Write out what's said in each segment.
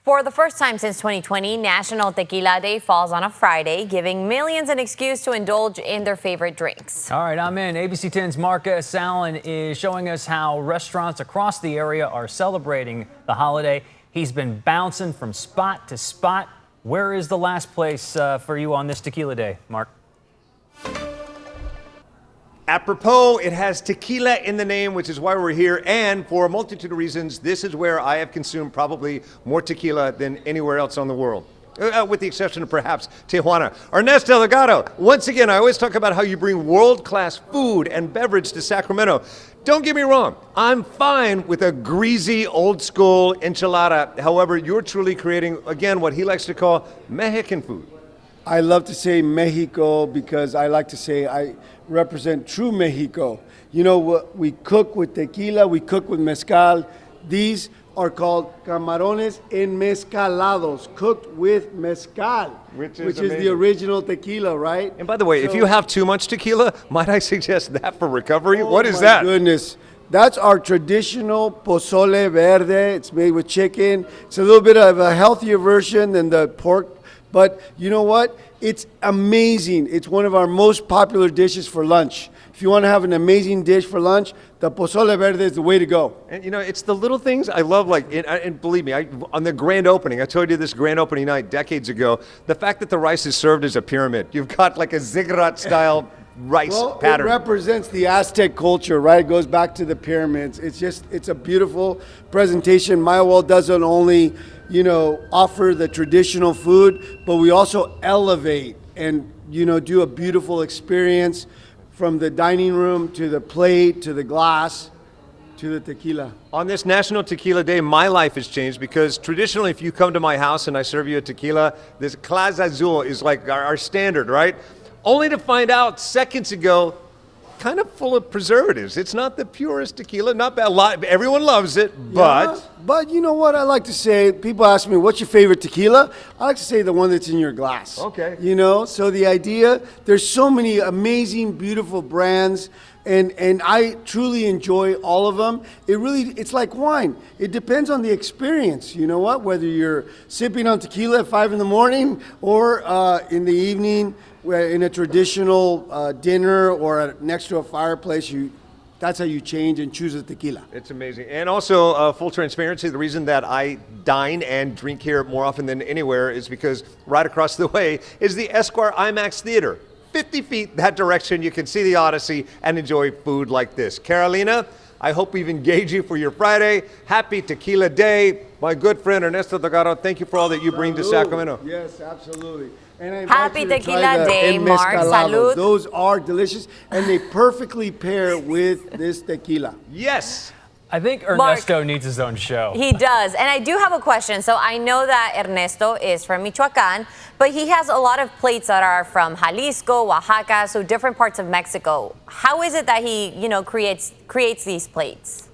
For the first time since 2020, National Tequila Day falls on a Friday, giving millions an excuse to indulge in their favorite drinks. All right, I'm in. ABC 10's Mark S. Allen is showing us how restaurants across the area are celebrating the holiday. He's been bouncing from spot to spot. Where is the last place for you on this Tequila Day, Mark? Apropos, it has tequila in the name, which is why we're here. And for a multitude of reasons, this is where I have consumed probably more tequila than anywhere else on the world. With the exception of perhaps Tijuana. Ernesto Delgado, once again, I always talk about how you bring world-class food and beverage to Sacramento. Don't get me wrong, I'm fine with a greasy, old-school enchilada. However, you're truly creating, again, what he likes to call Mexican food. I love to say Mexico because I like to say I represent true Mexico. You know, we cook with tequila, we cook with mezcal. These are called camarones enmezcalados, cooked with mezcal, which is the original tequila, right? And by the way, if you have too much tequila, might I suggest that for recovery? What is that? Oh my goodness. That's our traditional pozole verde. It's made with chicken. It's a little bit of a healthier version than the pork. But you know what? It's amazing. It's one of our most popular dishes for lunch. If you want to have an amazing dish for lunch, the pozole verde is the way to go. And you know, it's the little things I love, and believe me, on the grand opening, I told you this grand opening night decades ago, the fact that the rice is served as a pyramid. You've got like a ziggurat-style rice pattern. It represents the Aztec culture, right? It goes back to the pyramids. It's a beautiful presentation. Mayahuel doesn't only, offer the traditional food, but we also elevate and, do a beautiful experience from the dining room to the plate to the glass to the tequila. On this National Tequila Day, my life has changed because traditionally, if you come to my house and I serve you a tequila, this Clase Azul is like our standard, right? Only to find out seconds ago, kind of full of preservatives. It's not the purest tequila, not bad. Everyone loves it, but... Yeah, but you know what I like to say? People ask me, what's your favorite tequila? I like to say the one that's in your glass. Okay. So the idea, there's so many amazing, beautiful brands, and I truly enjoy all of them. It's like wine. It depends on the experience, you know what? Whether you're sipping on tequila at 5 in the morning or in the evening, in a traditional dinner or next to a fireplace, that's how you change and choose a tequila. It's amazing. And also, full transparency, the reason that I dine and drink here more often than anywhere is because right across the way is the Esquire IMAX Theater. 50 feet that direction, you can see the Odyssey and enjoy food like this. Carolina, I hope we've engaged you for your Friday. Happy Tequila Day. My good friend Ernesto Delgado, thank you for all that you bring to Sacramento. Yes, absolutely. And Happy Tequila Day, Mark. Salud. Those are delicious, and they perfectly pair with this tequila. Yes. I think Ernesto needs his own show. He does. And I do have a question. So I know that Ernesto is from Michoacan, but he has a lot of plates that are from Jalisco, Oaxaca, so different parts of Mexico. How is it that he, creates these plates?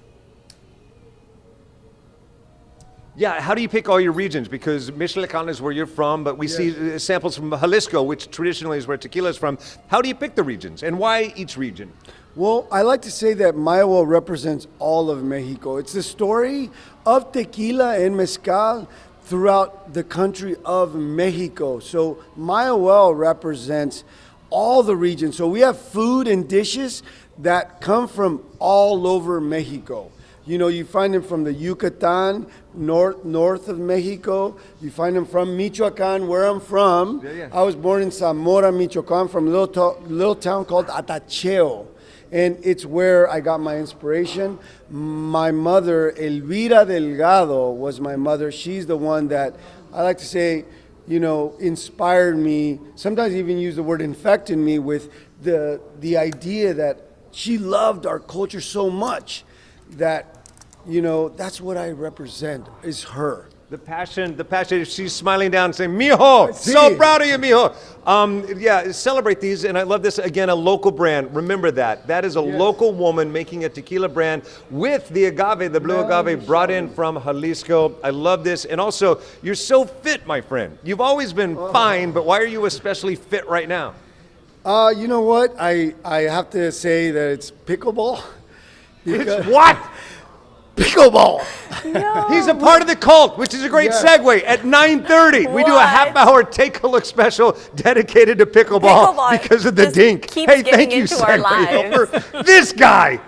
Yeah, how do you pick all your regions? Because Michoacan is where you're from, but we see samples from Jalisco, which traditionally is where tequila is from. How do you pick the regions, and why each region? Well, I like to say that Mayahuel represents all of Mexico. It's the story of tequila and mezcal throughout the country of Mexico. So Mayahuel represents all the regions. So we have food and dishes that come from all over Mexico. You find them from the Yucatan, north of Mexico. You find them from Michoacan, where I'm from. Yeah. I was born in Zamora, Michoacan, from a little town called Atacheo. And it's where I got my inspiration. My mother, Elvira Delgado, was my mother. She's the one that, I like to say, inspired me. Sometimes even use the word infected me with the idea that she loved our culture so much that, that's what I represent, is her. The passion, she's smiling down saying, mijo, so proud of you, mijo. Celebrate these, and I love this, again, a local brand. Remember that. That is a local woman making a tequila brand with the agave, the blue agave brought in from Jalisco. I love this, and also, you're so fit, my friend. You've always been fine, but why are you especially fit right now? You know what? I have to say that it's pickleball. It's what? Pickleball. He's a part of the cult, which is a great segue. At 9:30, we do a What? half-hour take-a-look special dedicated to pickleball Pickleball because of the just dink. keeps Hey, getting thank you, into our Segway lives. Helper. This guy.